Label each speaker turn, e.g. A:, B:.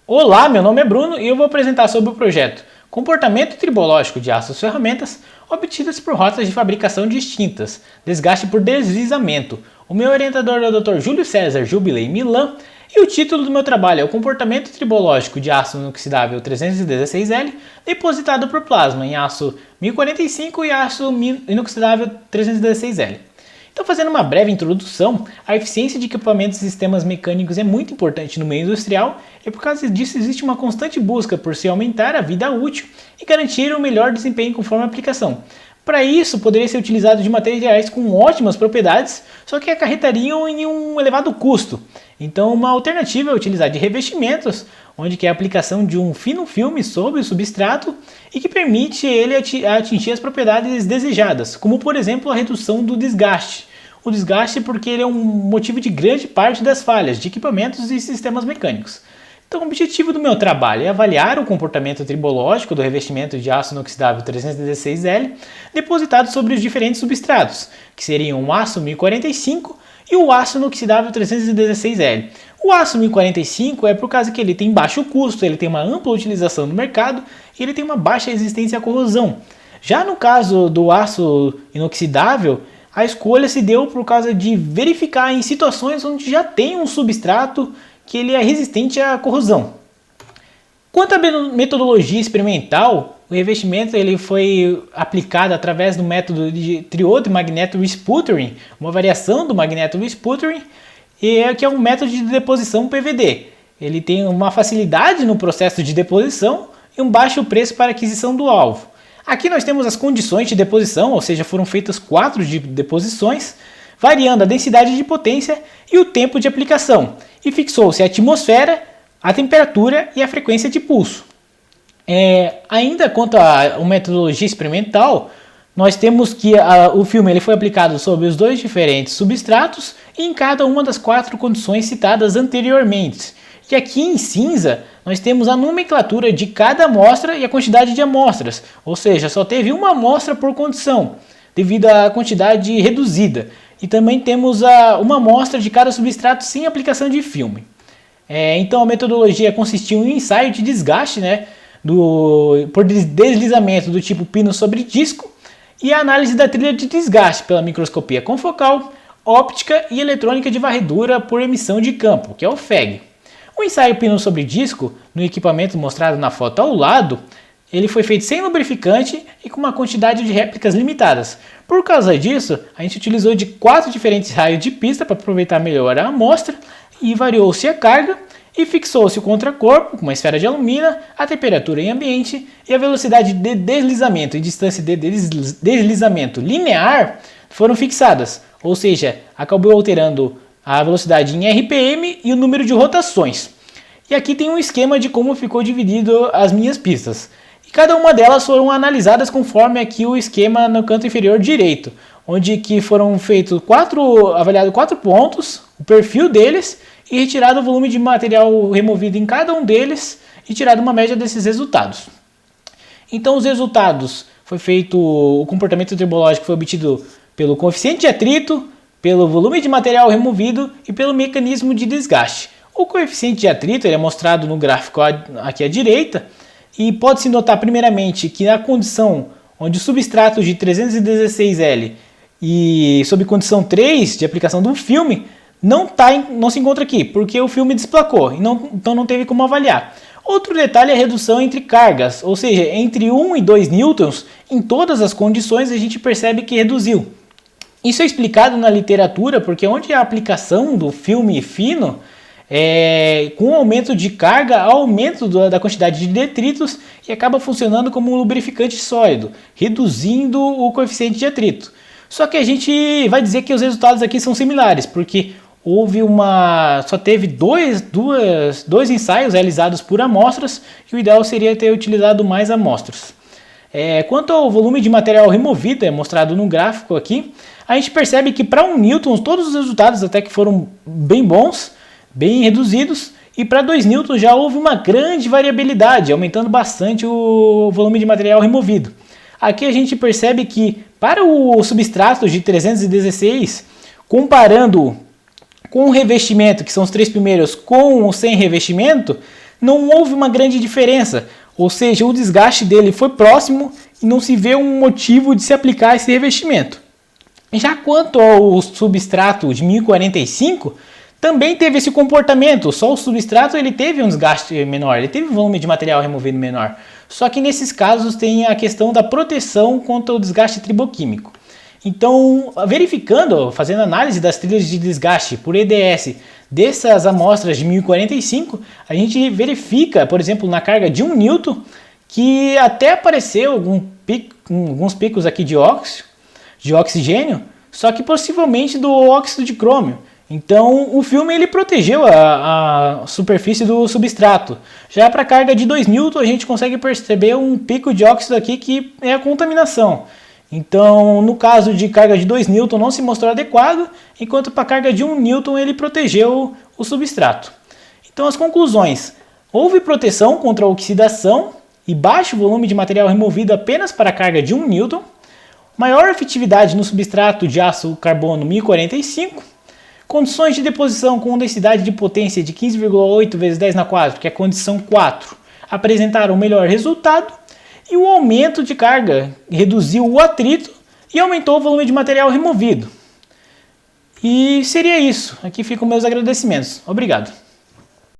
A: Olá, meu nome é Bruno e eu vou apresentar sobre o projeto Comportamento Tribológico de Aços Ferramentas obtidas por rotas de fabricação distintas, desgaste por deslizamento. O meu orientador é o Dr. Júlio César Jubilei Milan e o título do meu trabalho é o Comportamento Tribológico de Aço Inoxidável 316L depositado por plasma em aço 1045 e aço inoxidável 316L. Então, fazendo uma breve introdução, a eficiência de equipamentos e sistemas mecânicos é muito importante no meio industrial e por causa disso existe uma constante busca por se aumentar a vida útil e garantir o melhor desempenho conforme a aplicação. Para isso, poderia ser utilizado de materiais com ótimas propriedades, só que acarretariam em um elevado custo. Então, uma alternativa é utilizar de revestimentos, onde que é a aplicação de um fino filme sobre o substrato e que permite ele atingir as propriedades desejadas, como por exemplo a redução do desgaste. O desgaste porque ele é um motivo de grande parte das falhas de equipamentos e sistemas mecânicos. Então, o objetivo do meu trabalho é avaliar o comportamento tribológico do revestimento de aço inoxidável 316L depositado sobre os diferentes substratos, que seriam o aço 1045 e o aço inoxidável 316L. O aço 1045 é por causa que ele tem baixo custo, ele tem uma ampla utilização no mercado e ele tem uma baixa resistência à corrosão. Já no caso do aço inoxidável, a escolha se deu por causa de verificar em situações onde já tem um substrato que ele é resistente à corrosão. Quanto à metodologia experimental, o revestimento ele foi aplicado através do método de triodo magneto resputtering, uma variação do magneto resputtering, que é um método de deposição PVD. Ele tem uma facilidade no processo de deposição e um baixo preço para aquisição do alvo. Aqui nós temos as condições de deposição, ou seja, foram feitas 4 deposições, variando a densidade de potência e o tempo de aplicação, e fixou-se a atmosfera, a temperatura e a frequência de pulso. Ainda quanto à metodologia experimental, nós temos que o filme ele foi aplicado sobre os 2 diferentes substratos e em cada uma das 4 condições citadas anteriormente. E aqui em cinza nós temos a nomenclatura de cada amostra e a quantidade de amostras, ou seja, só teve uma amostra por condição, devido à quantidade reduzida. E também temos uma amostra de cada substrato sem aplicação de filme. Então a metodologia consistiu em um ensaio de desgaste, por deslizamento do tipo pino sobre disco e a análise da trilha de desgaste pela microscopia confocal, óptica e eletrônica de varredura por emissão de campo, que é o FEG. O ensaio pino sobre disco, no equipamento mostrado na foto ao lado, ele foi feito sem lubrificante e com uma quantidade de réplicas limitadas. Por causa disso, a gente utilizou de 4 diferentes raios de pista para aproveitar melhor a amostra e variou-se a carga e fixou-se o contracorpo com uma esfera de alumínio, a temperatura em ambiente e a velocidade de deslizamento e distância de deslizamento linear foram fixadas, ou seja, acabou alterando a velocidade em RPM e o número de rotações. E aqui tem um esquema de como ficou dividido as minhas pistas. E cada uma delas foram analisadas conforme aqui o esquema no canto inferior direito, onde que foram feitos avaliados 4 pontos, o perfil deles e retirado o volume de material removido em cada um deles e tirado uma média desses resultados. Então os resultados foi feito, o comportamento tribológico foi obtido pelo coeficiente de atrito, pelo volume de material removido e pelo mecanismo de desgaste. O coeficiente de atrito ele é mostrado no gráfico aqui à direita e pode-se notar primeiramente que na condição onde o substrato de 316L e sob condição 3 de aplicação do filme não se encontra aqui, porque o filme desplacou, então não teve como avaliar. Outro detalhe é a redução entre cargas, ou seja, entre 1 e 2 newtons, em todas as condições a gente percebe que reduziu. Isso é explicado na literatura, porque onde a aplicação do filme fino, com o aumento de carga, há aumento da quantidade de detritos e acaba funcionando como um lubrificante sólido, reduzindo o coeficiente de atrito. Só que a gente vai dizer que os resultados aqui são similares, porque só teve dois ensaios realizados por amostras e o ideal seria ter utilizado mais amostras. Quanto ao volume de material removido, é mostrado no gráfico aqui, a gente percebe que para 1 newton todos os resultados até que foram bem bons, bem reduzidos, e para 2 newtons já houve uma grande variabilidade, aumentando bastante o volume de material removido. Aqui a gente percebe que para o substrato de 316, comparando com o revestimento, que são os 3 primeiros, com o sem revestimento, não houve uma grande diferença, ou seja, o desgaste dele foi próximo e não se vê um motivo de se aplicar esse revestimento. Já quanto ao substrato de 1045, também teve esse comportamento, só o substrato ele teve um desgaste menor, ele teve um volume de material removido menor. Só que nesses casos tem a questão da proteção contra o desgaste triboquímico. Então, verificando, fazendo análise das trilhas de desgaste por EDS dessas amostras de 1045, a gente verifica, por exemplo, na carga de 1 N, que até apareceu alguns picos aqui de oxigênio, só que possivelmente do óxido de crômio. Então o filme ele protegeu a superfície do substrato. Já para a carga de 2 N a gente consegue perceber um pico de óxido aqui que é a contaminação. Então no caso de carga de 2 N não se mostrou adequado, enquanto para a carga de 1 N ele protegeu o substrato. Então as conclusões: houve proteção contra a oxidação e baixo volume de material removido apenas para a carga de 1 N, maior efetividade no substrato de aço carbono 1045, condições de deposição com densidade de potência de 15,8 vezes 10 na 4, que é a condição 4, apresentaram o melhor resultado, e o aumento de carga reduziu o atrito e aumentou o volume de material removido. E seria isso. Aqui ficam meus agradecimentos. Obrigado.